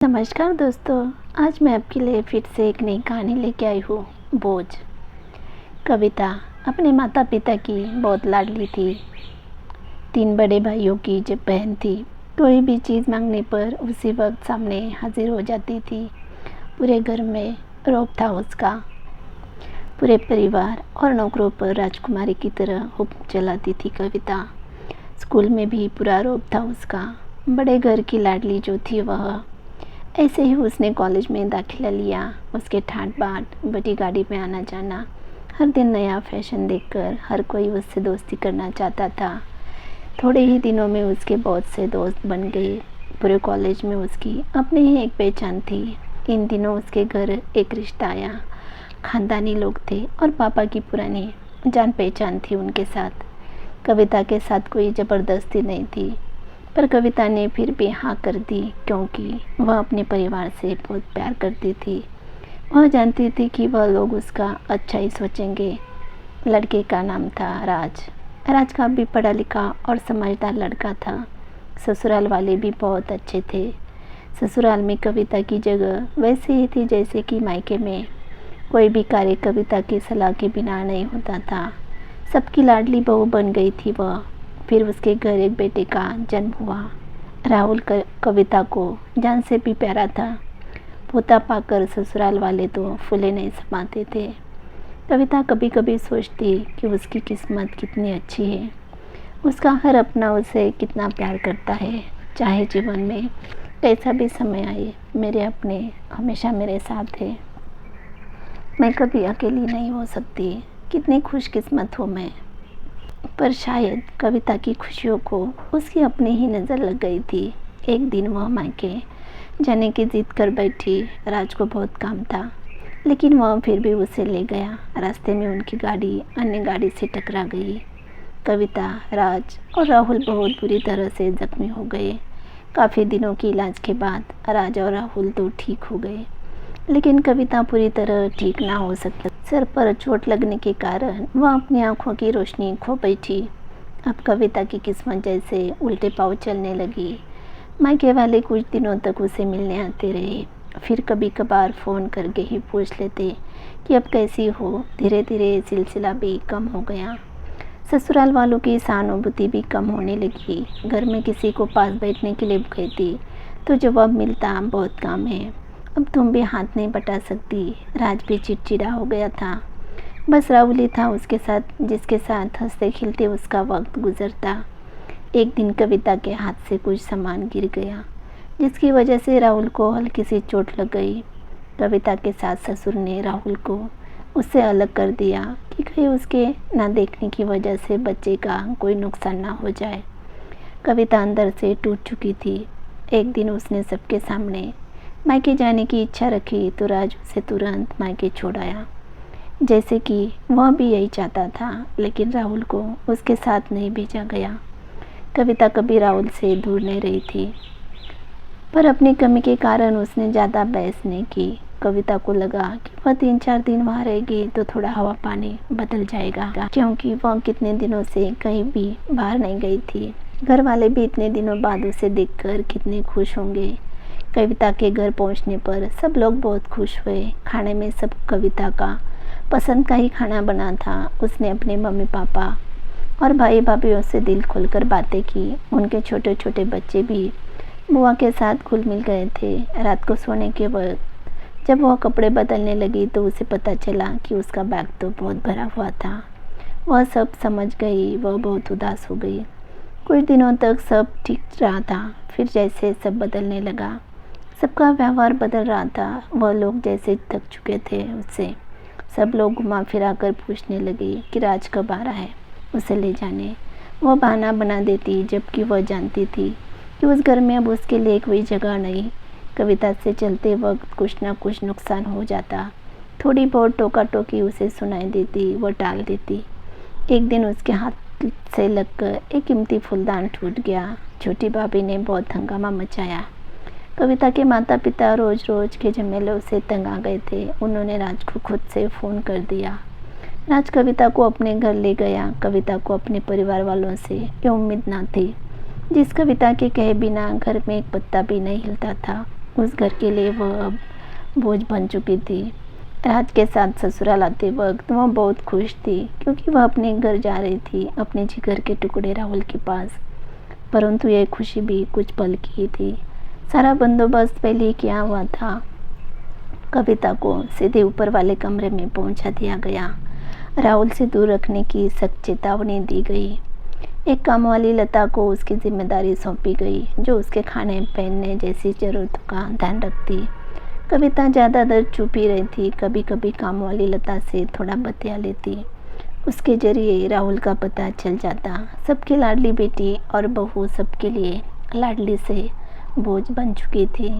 नमस्कार दोस्तों, आज मैं आपके लिए फिर से एक नई कहानी लेके आई हूँ। बोझ। कविता अपने माता पिता की बहुत लाडली थी। 3 बड़े भाइयों की जब बहन थी, कोई भी चीज़ मांगने पर उसी वक्त सामने हाजिर हो जाती थी। पूरे घर में रौब था उसका। पूरे परिवार और नौकरों पर राजकुमारी की तरह हुक्म चलाती थी कविता। स्कूल में भी पूरा रौब था उसका। बड़े घर की लाडली जो थी वह। ऐसे ही उसने कॉलेज में दाखिला लिया। उसके ठाट बाट, बड़ी गाड़ी में आना जाना, हर दिन नया फैशन देखकर हर कोई उससे दोस्ती करना चाहता था। थोड़े ही दिनों में उसके बहुत से दोस्त बन गए। पूरे कॉलेज में उसकी अपनी ही एक पहचान थी। इन दिनों उसके घर एक रिश्ता आया। खानदानी लोग थे और पापा की पुरानी जान पहचान थी उनके साथ। कविता के साथ कोई ज़बरदस्ती नहीं थी, पर कविता ने फिर भी हाँ कर दी, क्योंकि वह अपने परिवार से बहुत प्यार करती थी। वह जानती थी कि वह लोग उसका अच्छा ही सोचेंगे। लड़के का नाम था राज। राज का भी पढ़ा लिखा और समझदार लड़का था। ससुराल वाले भी बहुत अच्छे थे। ससुराल में कविता की जगह वैसे ही थी जैसे कि मायके में। कोई भी कार्य कविता की सलाह के बिना नहीं होता था। सबकी लाडली बहू बन गई थी वह। फिर उसके घर एक बेटे का जन्म हुआ। राहुल कविता को जान से भी प्यारा था। पोता पाकर ससुराल वाले तो फूले नहीं समाते थे। कविता कभी कभी सोचती कि उसकी किस्मत कितनी अच्छी है। उसका हर अपना उसे कितना प्यार करता है। चाहे जीवन में कैसा भी समय आए, मेरे अपने हमेशा मेरे साथ है। मैं कभी अकेली नहीं हो सकती। कितनी खुशकिस्मत हूँ मैं। पर शायद कविता की खुशियों को उसकी अपनी ही नज़र लग गई थी। एक दिन वह मायके जाने की जिद कर बैठी। राज को बहुत काम था, लेकिन वह फिर भी उसे ले गया। रास्ते में उनकी गाड़ी अन्य गाड़ी से टकरा गई। कविता, राज और राहुल बहुत बुरी तरह से जख्मी हो गए। काफ़ी दिनों के इलाज के बाद राज और राहुल तो ठीक हो गए, लेकिन कविता पूरी तरह ठीक ना हो सकी। सिर पर चोट लगने के कारण वह अपनी आंखों की रोशनी खो बैठी। अब कविता की किस्मत जैसे उल्टे पाँव चलने लगी। मायके वाले कुछ दिनों तक उसे मिलने आते रहे, फिर कभी कभार फ़ोन करके ही पूछ लेते कि अब कैसी हो। धीरे धीरे सिलसिला भी कम हो गया। ससुराल वालों की सहानुभूति भी कम होने लगी। घर में किसी को पास बैठने के लिए कहती तो जवाब मिलता, बहुत काम है, अब तुम भी हाथ नहीं बटा सकती। राज भी चिड़चिड़ा हो गया था। बस राहुल ही था उसके साथ, जिसके साथ हंसते खिलते उसका वक्त गुजरता। एक दिन कविता के हाथ से कुछ सामान गिर गया, जिसकी वजह से राहुल को हल्की सी चोट लग गई। कविता के सास ससुर ने राहुल को उससे अलग कर दिया कि कहीं उसके ना देखने की वजह से बच्चे का कोई नुकसान ना हो जाए। कविता अंदर से टूट चुकी थी। एक दिन उसने सबके सामने मायके जाने की इच्छा रखी तो राज उसे तुरंत मायके छोड़ आया, जैसे कि वह भी यही चाहता था, लेकिन राहुल को उसके साथ नहीं भेजा गया। कविता कभी राहुल से दूर नहीं रही थी, पर अपनी कमी के कारण उसने ज़्यादा बहस नहीं की। कविता को लगा कि वह 3-4 दिन वहाँ रहेगी तो थोड़ा हवा पानी बदल जाएगा, क्योंकि वह कितने दिनों से कहीं भी बाहर नहीं गई थी। घर वाले भी इतने दिनों बाद उसे देखकर कितने खुश होंगे। कविता के घर पहुंचने पर सब लोग बहुत खुश हुए। खाने में सब कविता का पसंद का ही खाना बना था। उसने अपने मम्मी पापा और भाई भाभीयों से दिल खोलकर बातें की। उनके छोटे छोटे बच्चे भी बुआ के साथ घुल मिल गए थे। रात को सोने के वक्त जब वह कपड़े बदलने लगी तो उसे पता चला कि उसका बैग तो बहुत भरा हुआ था। वह सब समझ गई। वह बहुत उदास हो गई। कुछ दिनों तक सब ठीक रहा था, फिर जैसे सब बदलने लगा, सबका व्यवहार बदल रहा था। वह लोग जैसे थक चुके थे उससे। सब लोग घुमा फिरा कर पूछने लगे कि राज कब आ रहा है उसे ले जाने। वह बहाना बना देती, जबकि वह जानती थी कि उस घर में अब उसके लिए कोई जगह नहीं। कविता से चलते वक्त कुछ ना कुछ नुकसान हो जाता। थोड़ी बहुत टोका टोकी उसे सुनाई देती, वह टाल देती। एक दिन उसके हाथ से लगकर एक कीमती फूलदान टूट गया। छोटी भाभी ने बहुत हंगामा मचाया। कविता के माता पिता रोज रोज के झमेलों से तंग आ गए थे। उन्होंने राज को खुद से फ़ोन कर दिया। राज कविता को अपने घर ले गया। कविता को अपने परिवार वालों से ये उम्मीद ना थी, जिस कविता के कहे बिना घर में एक पत्ता भी नहीं हिलता था, उस घर के लिए वह अब बोझ बन चुकी थी। राज के साथ ससुराल आते वक्त वह बहुत खुश थी क्योंकि वह अपने घर जा रही थी, अपने जिगर के टुकड़े राहुल के पास। परंतु यह खुशी भी कुछ पल की ही थी। सारा बंदोबस्त पहले ही किया हुआ था। कविता को सीधे ऊपर वाले कमरे में पहुंचा दिया गया। राहुल से दूर रखने की सख्त चेतावनी दी गई। एक कामवाली लता को उसकी जिम्मेदारी सौंपी गई, जो उसके खाने पहनने जैसी जरूरतों का ध्यान रखती। कविता ज़्यादा देर चुप ही रही थी। कभी कभी कामवाली लता से थोड़ा बतिया लेती। उसके जरिए राहुल का पता चल जाता। सबकी लाडली बेटी और बहू सबके लिए लाडली से बोझ बन चुकी थी।